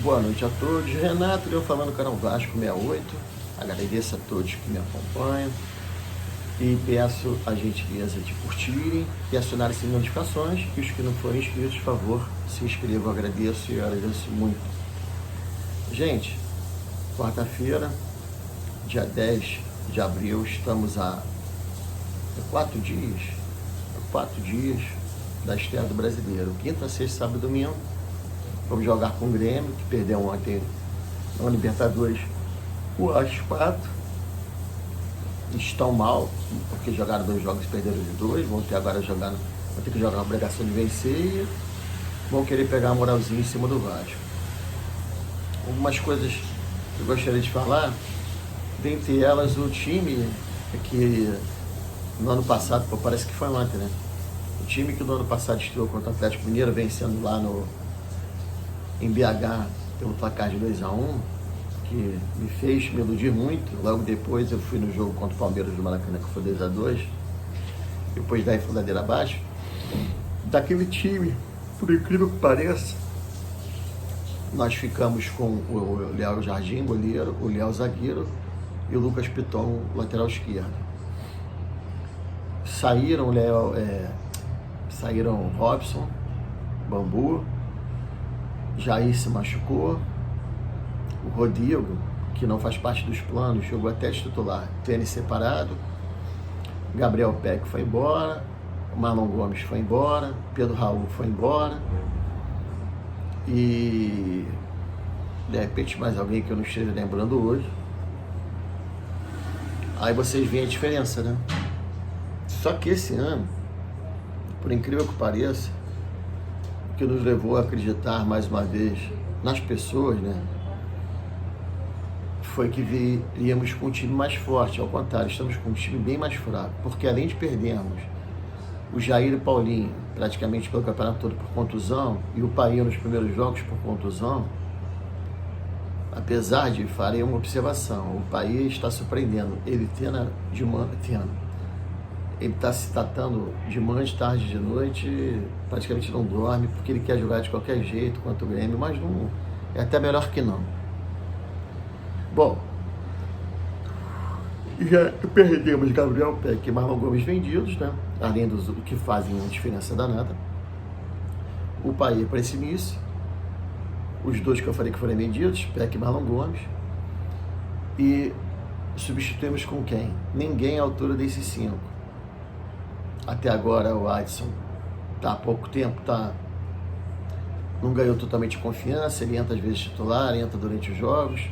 Boa noite a todos. Renato, eu falando do canal Vasco 68. Agradeço a todos que me acompanham e peço a gentileza de curtirem e acionarem as notificações. E os que não forem inscritos, por favor, se inscrevam. Eu agradeço e eu agradeço muito. Gente, quarta-feira, dia 10 de abril, estamos a 4 dias da estreia do Brasileiro. Quinta, sexta, sábado e domingo. Vamos jogar com o Grêmio, que perdeu ontem na Libertadores as 4. Estão mal, porque jogaram 2 jogos e perderam os 2. Vão ter que jogar a obrigação de vencer e vão querer pegar a moralzinha em cima do Vasco. Algumas coisas que eu gostaria de falar, dentre elas o time que no ano passado, parece que foi ontem, né? O time que no ano passado estreou contra o Atlético Mineiro, vencendo lá em BH pelo placar de 2-1, que me fez me iludir muito. Logo depois eu fui no jogo contra o Palmeiras do Maracanã, que foi 2-2, depois daí foi ladeira abaixo. Daquele time, por incrível que pareça, nós ficamos com o Léo Jardim, goleiro, o Léo zagueiro e o Lucas Piton, lateral esquerdo. Saíram Robson, Bambu, Jair se machucou, o Rodrigo, que não faz parte dos planos, jogou até de titular, tênis separado, Gabriel Peck foi embora, Marlon Gomes foi embora, Pedro Raul foi embora, e de repente mais alguém que eu não esteja lembrando hoje. Aí vocês veem a diferença, né? Só que esse ano, por incrível que pareça, o que nos levou a acreditar mais uma vez nas pessoas, né, foi que viríamos com um time mais forte. Ao contrário, estamos com um time bem mais fraco, porque além de perdermos o Jair e o Paulinho praticamente pelo campeonato todo por contusão e o Painho nos primeiros jogos por contusão, apesar de farei uma observação, o Painho está surpreendendo, ele está se tratando de manhã, de tarde, de noite, praticamente não dorme, porque ele quer jogar de qualquer jeito contra o Grêmio, mas não, é até melhor que não. Bom, já perdemos Gabriel Peck e Marlon Gomes vendidos, né? Além dos que fazem uma diferença danada. O Paê para esse início, os 2 que eu falei que foram vendidos, Peck e Marlon Gomes, e substituímos com quem? Ninguém à altura desses 5. Até agora o Adson há pouco tempo não ganhou totalmente confiança, ele entra às vezes titular, entra durante os jogos.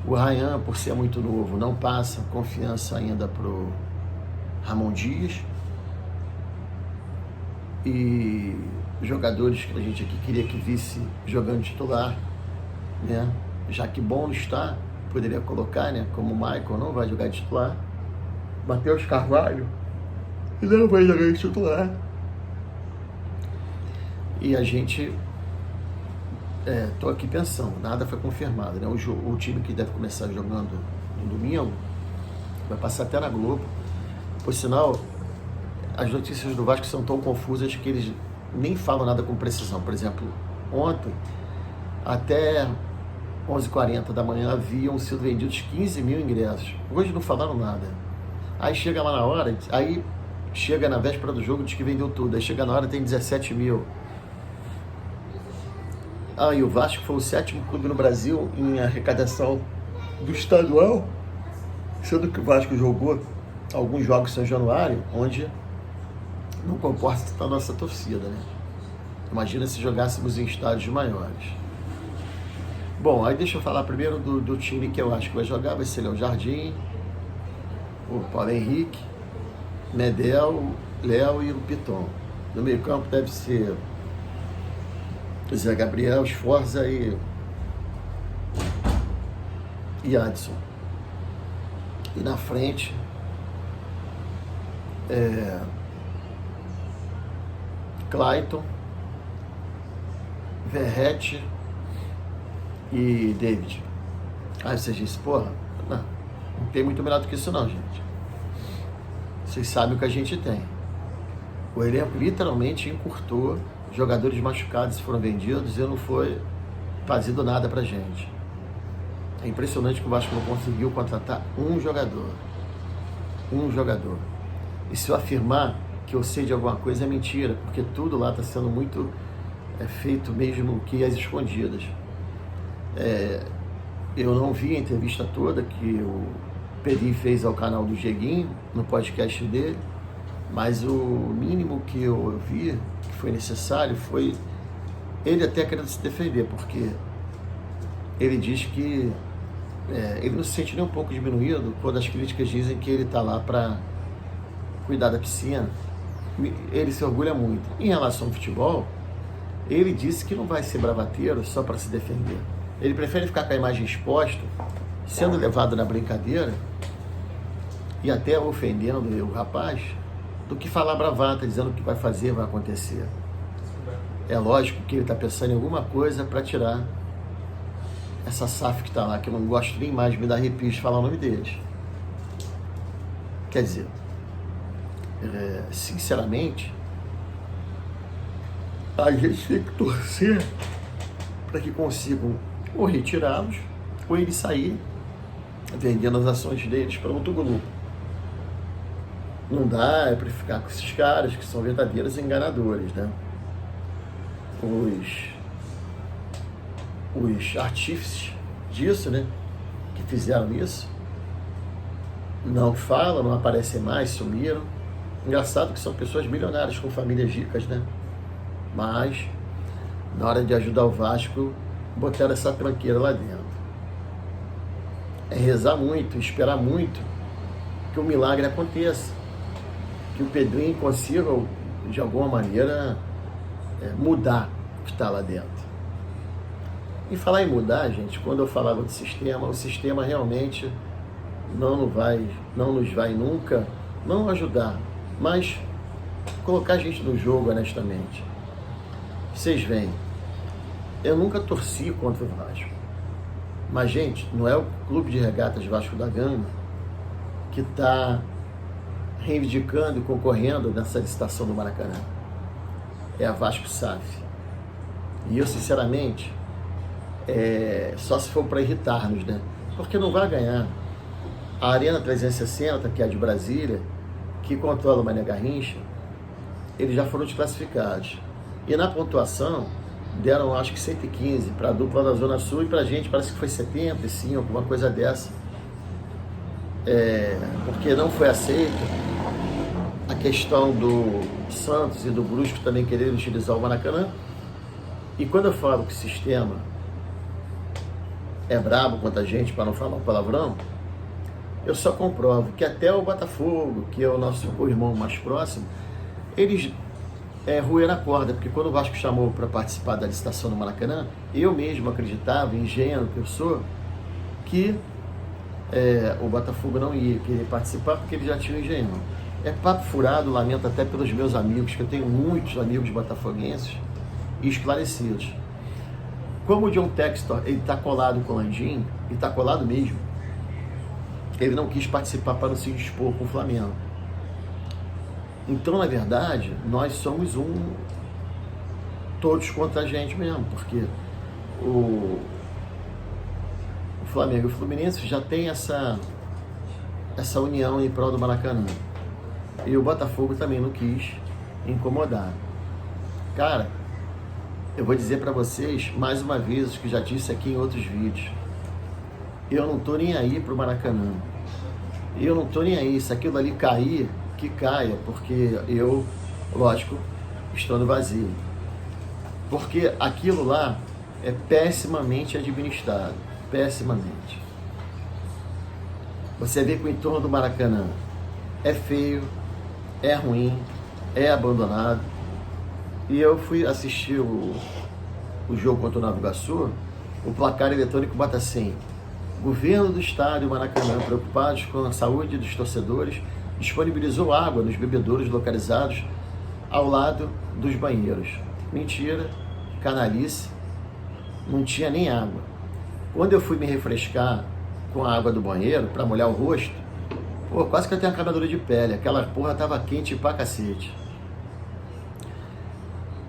O Ryan, por ser muito novo, não passa confiança ainda para o Ramon Dias. E jogadores que a gente aqui queria que visse jogando titular, né? Já que bom está, poderia colocar, né? Como o Michael não vai jogar de titular, Matheus Carvalho não vai jogar de titular. E a gente, tô aqui pensando, nada foi confirmado, né? O time que deve começar jogando no domingo vai passar até na Globo. Por sinal, as notícias do Vasco são tão confusas que eles nem falam nada com precisão. Por exemplo, ontem, até 11h40 da manhã, haviam sido vendidos 15 mil ingressos. Hoje não falaram nada. Aí chega lá na hora, aí chega na véspera do jogo, diz que vendeu tudo. Aí chega na hora, tem 17 mil. E o Vasco foi o 7º clube no Brasil em arrecadação do estadual, sendo que o Vasco jogou alguns jogos em São Januário, onde não comporta a nossa torcida, né? Imagina se jogássemos em estádios maiores. Bom, aí deixa eu falar primeiro do time que eu acho que vai jogar. Vai ser o Jardim, o Paulo Henrique, Medel, Léo e o Piton. No meio campo deve ser Zé Gabriel, Sforza e Adson. E na frente Clayton, Verrete e David. Aí vocês dizem, porra, não tem muito melhor do que isso não, gente. Vocês sabem o que a gente tem. O elenco literalmente encurtou, jogadores machucados foram vendidos e não foi fazendo nada pra gente. É impressionante que o Vasco não conseguiu contratar um jogador. Um jogador. E se eu afirmar que eu sei de alguma coisa é mentira, porque tudo lá está sendo muito feito mesmo que às escondidas. Eu não vi a entrevista toda que o Peri fez ao canal do Dieguinho, no podcast dele, mas o mínimo que eu vi, que foi necessário, foi ele até querendo se defender, porque ele diz que ele não se sente nem um pouco diminuído quando as críticas dizem que ele está lá para cuidar da piscina. Ele se orgulha muito. Em relação ao futebol, ele disse que não vai ser bravateiro só para se defender. Ele prefere ficar com a imagem exposta, sendo levado na brincadeira e até ofendendo o rapaz, do que falar bravata, dizendo o que vai fazer, vai acontecer. É lógico que ele está pensando em alguma coisa para tirar essa SAF que está lá, que eu não gosto nem mais de me dar arrepios de falar o nome deles. Quer dizer, sinceramente, a gente tem que torcer para que consigam ou retirá-los, ou eles saírem vendendo as ações deles para outro grupo. Não dá para ficar com esses caras que são verdadeiros enganadores, né? Os artífices disso, né? Que fizeram isso, não falam, não aparecem mais, sumiram. Engraçado que são pessoas milionárias com famílias ricas, né? Mas, na hora de ajudar o Vasco, botaram essa tranqueira lá dentro. É rezar muito, esperar muito que o milagre aconteça. Que o Pedrinho consiga, de alguma maneira, mudar o que está lá dentro. E falar em mudar, gente, quando eu falava do sistema, o sistema realmente não nos vai nunca, não ajudar, mas colocar a gente no jogo, honestamente. Vocês veem, eu nunca torci contra o Vasco, mas, gente, não é o Clube de Regatas Vasco da Gama que está reivindicando e concorrendo nessa licitação do Maracanã. É a Vasco SAF. E eu, sinceramente, só se for para irritar-nos, né? Porque não vai ganhar. A Arena 360, que é a de Brasília, que controla o Mané Garrincha, eles já foram desclassificados. E na pontuação, deram acho que 115 para a dupla da Zona Sul e para a gente parece que foi 75, alguma coisa dessa. Porque não foi aceito a questão do Santos e do Brusco também querer utilizar o Maracanã. E quando eu falo que o sistema é brabo contra a gente, para não falar um palavrão, eu só comprovo que até o Botafogo, que é o nosso irmão mais próximo, eles roeram a corda, porque quando o Vasco chamou para participar da licitação do Maracanã, eu mesmo acreditava, ingênuo que eu sou, que o Botafogo não ia querer participar porque ele já tinha um engenhão. É papo furado, lamento até pelos meus amigos, que eu tenho muitos amigos botafoguenses e esclarecidos. Como o John Textor, ele está colado com o Landim, e está colado mesmo, ele não quis participar para não se dispor com o Flamengo. Então, na verdade, nós somos todos contra a gente mesmo, porque o Flamengo e o Fluminense já tem essa união em prol do Maracanã. E o Botafogo também não quis incomodar. Cara, eu vou dizer para vocês, mais uma vez, o que já disse aqui em outros vídeos. Eu não tô nem aí pro Maracanã. Eu não tô nem aí. Se aquilo ali cair, que caia, porque eu, lógico, estou no vazio. Porque aquilo lá é pessimamente administrado. Pessimamente. Você vê que o entorno do Maracanã é feio, é ruim, é abandonado. E eu fui assistir o jogo contra o Nova Iguaçu, o placar eletrônico bota assim: governo do estádio Maracanã, preocupados com a saúde dos torcedores, disponibilizou água nos bebedouros localizados ao lado dos banheiros. Mentira, canalice, não tinha nem água. Quando eu fui me refrescar com a água do banheiro para molhar o rosto, quase que eu tenho uma queimadura de pele, aquela porra tava quente pra cacete.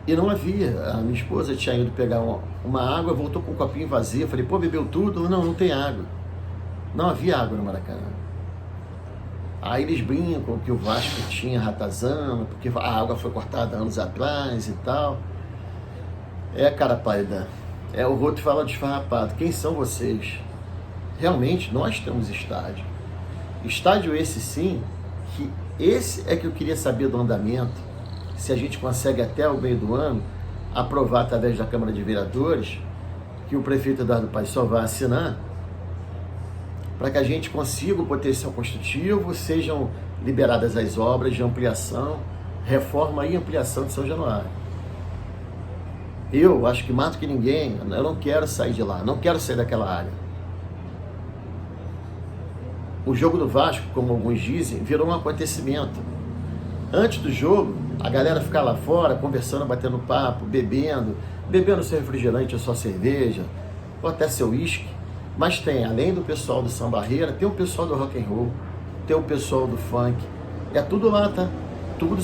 E não havia. A minha esposa tinha ido pegar uma água, voltou com um copinho vazio. Eu falei, pô, bebeu tudo? Não, não tem água. Não havia água no Maracanã. Aí eles brincam que o Vasco tinha ratazana, porque a água foi cortada anos atrás e tal. Cara pálida. O roto fala desfarrapado. Quem são vocês? Realmente, nós temos estádio. Estádio esse sim, que esse é que eu queria saber do andamento, se a gente consegue até o meio do ano aprovar através da Câmara de Vereadores, que o prefeito Eduardo Paes só vai assinar, para que a gente consiga o potencial construtivo, sejam liberadas as obras de ampliação, reforma e ampliação de São Januário. Eu acho que mais do que ninguém, eu não quero sair de lá, não quero sair daquela área. O jogo do Vasco, como alguns dizem, virou um acontecimento. Antes do jogo, a galera fica lá fora, conversando, batendo papo, bebendo seu refrigerante ou sua cerveja, ou até seu uísque. Mas tem, além do pessoal do samba-barreira, tem o pessoal do rock and roll, tem o pessoal do funk. É tudo lá, tá? Todo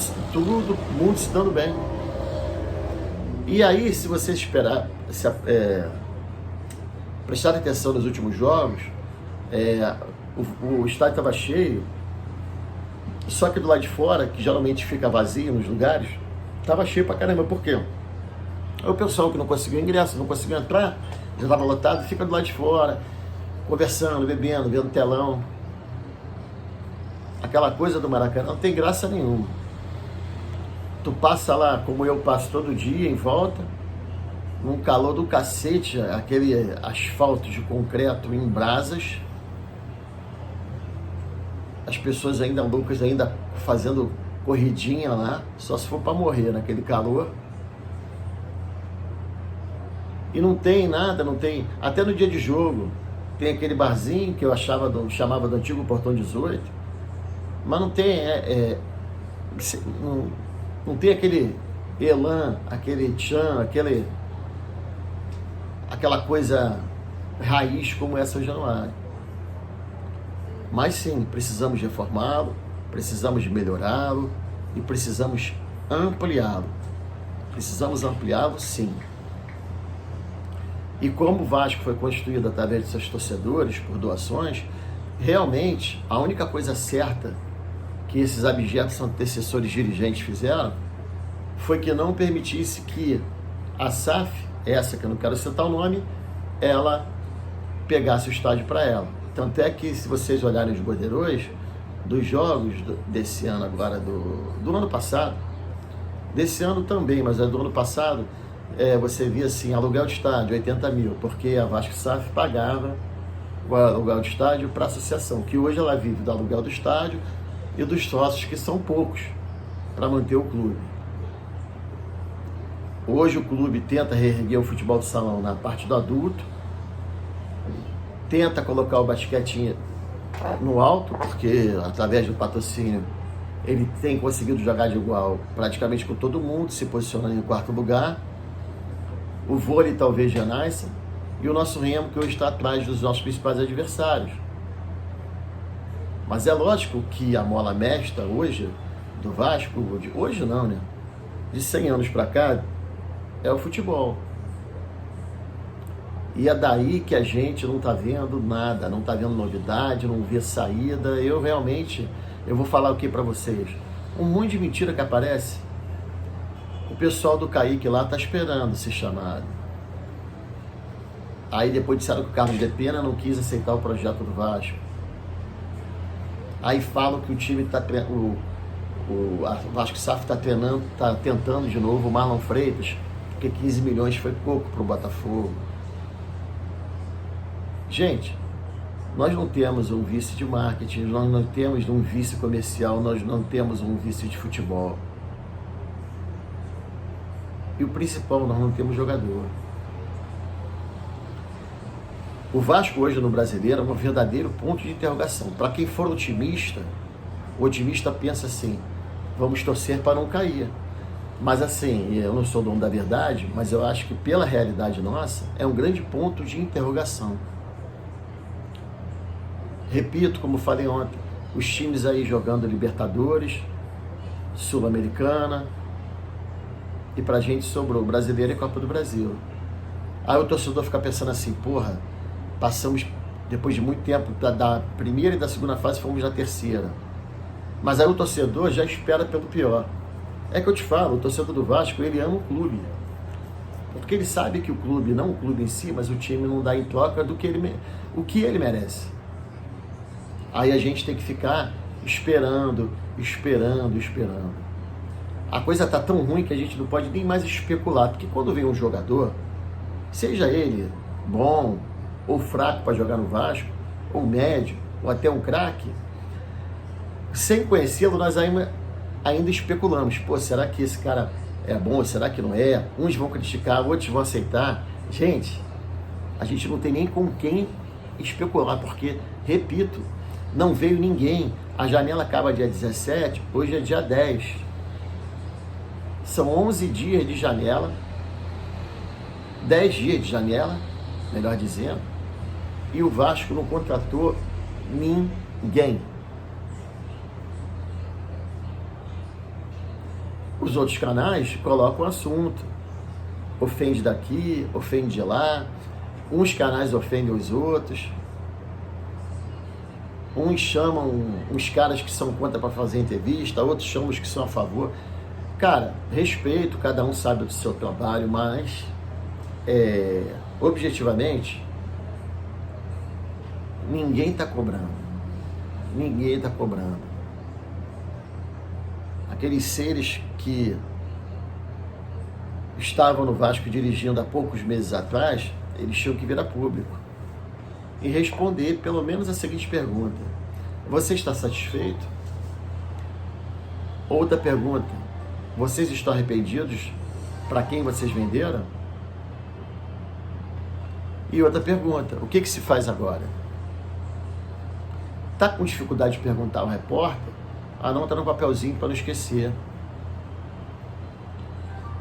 mundo se dando bem. E aí, se você esperar, prestar atenção nos últimos jogos, o estádio estava cheio, só que do lado de fora, que geralmente fica vazio nos lugares, estava cheio pra caramba. Por quê? O pessoal que não conseguiu ingresso, não conseguiu entrar, já estava lotado, fica do lado de fora, conversando, bebendo, vendo telão. Aquela coisa do Maracanã não tem graça nenhuma. Tu passa lá, como eu passo todo dia, em volta, num calor do cacete, aquele asfalto de concreto em brasas, as pessoas ainda loucas, ainda fazendo corridinha lá, só se for para morrer naquele calor. E não tem nada, não tem, até no dia de jogo, tem aquele barzinho que eu chamava do antigo Portão 18, mas não tem, não tem aquele elan, aquele tchan, aquela coisa raiz como é São Januário. Mas sim, precisamos reformá-lo, precisamos melhorá-lo e precisamos ampliá-lo. Precisamos ampliá-lo, sim. E como o Vasco foi construído através de seus torcedores, por doações, realmente a única coisa certa que esses abjetos antecessores dirigentes fizeram foi que não permitisse que a SAF, essa que eu não quero citar o nome, ela pegasse o estádio para ela. Tanto é que, se vocês olharem os borderôs dos jogos desse ano agora, do ano passado, desse ano também, mas do ano passado, você via assim, aluguel de estádio, 80 mil, porque a Vasco SAF pagava o aluguel de estádio para a associação, que hoje ela vive do aluguel do estádio e dos sócios, que são poucos, para manter o clube. Hoje o clube tenta reerguer o futebol de salão na parte do adulto, tenta colocar o basquete no alto, porque através do patrocínio ele tem conseguido jogar de igual praticamente com todo mundo, se posicionando em quarto lugar. O vôlei talvez já nasça, e o nosso Remo, que hoje está atrás dos nossos principais adversários. Mas é lógico que a mola mestra hoje do Vasco, hoje não, né? De 100 anos para cá, é o futebol. E é daí que a gente não está vendo nada, não está vendo novidade, não vê saída. Eu vou falar o que para vocês? Um monte de mentira que aparece. O pessoal do Kaique lá está esperando ser chamado. Aí depois disseram que o Carlos de Pena não quis aceitar o projeto do Vasco. Aí falam que o time está o Vasco SAF está treinando, está tentando de novo o Marlon Freitas, porque 15 milhões foi pouco para o Botafogo. Gente, nós não temos um vice de marketing, nós não temos um vice comercial, nós não temos um vice de futebol. E o principal, nós não temos jogador. O Vasco hoje no Brasileiro é um verdadeiro ponto de interrogação. Para quem for otimista, o otimista pensa assim, vamos torcer para não cair. Mas assim, eu não sou dono da verdade, mas eu acho que pela realidade nossa, é um grande ponto de interrogação. Repito, como falei ontem, os times aí jogando Libertadores, Sul-Americana, e pra gente sobrou Brasileiro e Copa do Brasil. Aí o torcedor fica pensando assim, porra, passamos, depois de muito tempo, da primeira e da segunda fase, fomos na terceira. Mas aí o torcedor já espera pelo pior. É que eu te falo, o torcedor do Vasco, ele ama o clube. Porque ele sabe que o clube, não o clube em si, mas o time não dá em troca do que o que ele merece. Aí a gente tem que ficar esperando. A coisa tá tão ruim que a gente não pode nem mais especular. Porque quando vem um jogador, seja ele bom ou fraco para jogar no Vasco, ou médio, ou até um craque, sem conhecê-lo, nós ainda especulamos. Pô, será que esse cara é bom? Será que não é? Uns vão criticar, outros vão aceitar. Gente, a gente não tem nem com quem especular, porque, repito, não veio ninguém. A janela acaba dia 17, hoje é dia 10. São 11 dias de janela, 10 dias de janela, melhor dizendo, e o Vasco não contratou ninguém. Os outros canais colocam o assunto, ofende daqui, ofende de lá, uns canais ofendem os outros, uns chamam os caras que são contra para fazer entrevista, outros chamam os que são a favor. Cara, respeito, cada um sabe do seu trabalho, mas objetivamente ninguém está cobrando. Aqueles seres que estavam no Vasco dirigindo há poucos meses atrás, eles tinham que vir a público e responder pelo menos a seguinte pergunta: você está satisfeito? Outra pergunta: vocês estão arrependidos para quem vocês venderam? E outra pergunta: o que se faz agora? Tá com dificuldade de perguntar ao repórter? Anota no papelzinho para não esquecer.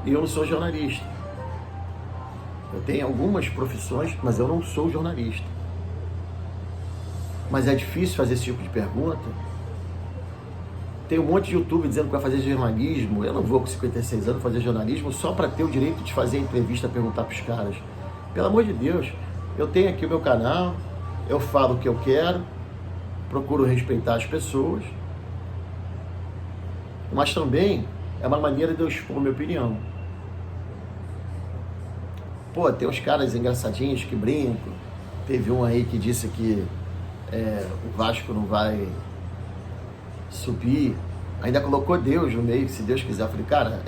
E eu não sou jornalista. Eu tenho algumas profissões, mas eu não sou jornalista. Mas é difícil fazer esse tipo de pergunta. Tem um monte de YouTube dizendo que vai fazer jornalismo. Eu não vou com 56 anos fazer jornalismo só para ter o direito de fazer entrevista, perguntar para os caras. Pelo amor de Deus, eu tenho aqui o meu canal, eu falo o que eu quero, procuro respeitar as pessoas, mas também é uma maneira de eu expor a minha opinião. Pô, tem uns caras engraçadinhos que brincam. Teve um aí que disse que o Vasco não vai subir. Ainda colocou Deus no meio, se Deus quiser. Eu falei, cara,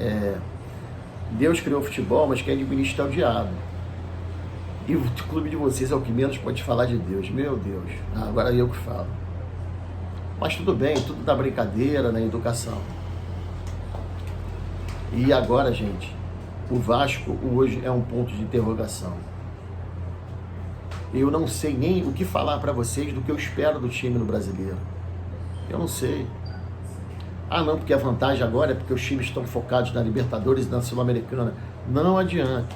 Deus criou o futebol, mas quem administra é o diabo. E o clube de vocês é o que menos pode falar de Deus. Meu Deus, agora eu que falo. Mas tudo bem, tudo na brincadeira, na educação. E agora, gente, o Vasco hoje é um ponto de interrogação. Eu não sei nem o que falar para vocês do que eu espero do time no Brasileiro. Eu não sei. Ah, não, porque a vantagem agora é porque os times estão focados na Libertadores e na Sul-Americana. Não adianta.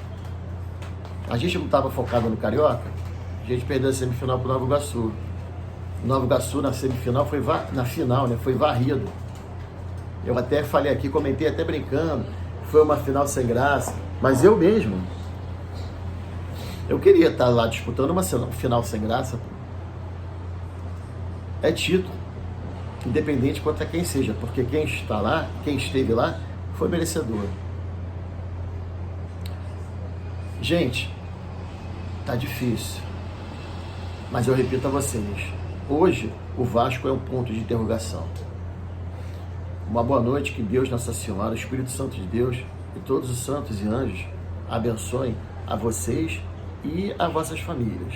A gente não estava focado no Carioca, a gente perdeu a semifinal para o Nova Iguaçu. O Nova Iguaçu na semifinal na final, né, foi varrido. Eu até falei aqui, comentei até brincando, foi uma final sem graça, mas eu mesmo, eu queria estar lá disputando uma final sem graça. É título, independente contra quem seja, porque quem está lá, quem esteve lá, foi merecedor. Gente, tá difícil, mas eu repito a vocês, hoje o Vasco é um ponto de interrogação. Uma boa noite, que Deus, Nossa Senhora, o Espírito Santo de Deus e todos os santos e anjos abençoem a vocês e a vossas famílias.